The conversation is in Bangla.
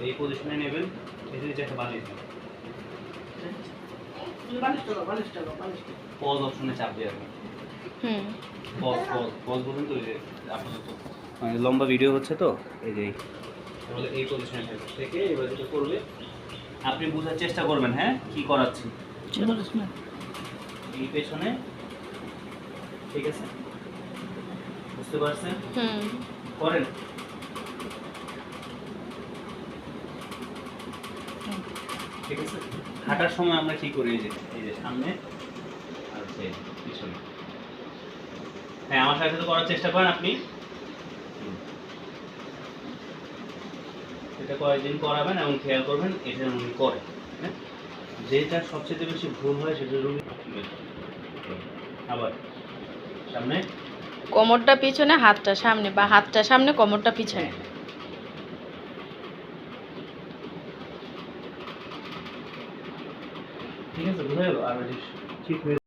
এই পজিশনে নেবেন, এই যে একটা বালিশ দেন, পজ অপশনে চাপ দিয়ে রাখবেন। পজ বলুন তো, এই যে আপাতত মানে লম্বা ভিডিও হচ্ছে তো, এই যে তাহলে এই পজিশনে থেকে এবার যেটা করবে আপনি বোঝার চেষ্টা করবেন, হ্যাঁ কি করাচ্ছি এই পেছনে, ঠিক আছে? বুঝতে পারছেন? করেন। ঠিক আছে, হাঁটার সময় আমরা কি করি, এই যে সামনে আর যে পিছনে। হ্যাঁ, আমার সাথে তো করার চেষ্টা করেন আপনি। এটা কয়েকদিন করাবেন এবং খেয়াল করবেন এটা উনি করে। হ্যাঁ, যেটা সবচেয়ে বেশি ভুল হয় সেটা রুগী। আবার সামনে, কোমরটা পিছনে, হাতটা সামনে, বা হাতটা সামনে, কোমরটা পিছনে। ঠিক আছে, বুঝা গেল? আর ঠিক হয়ে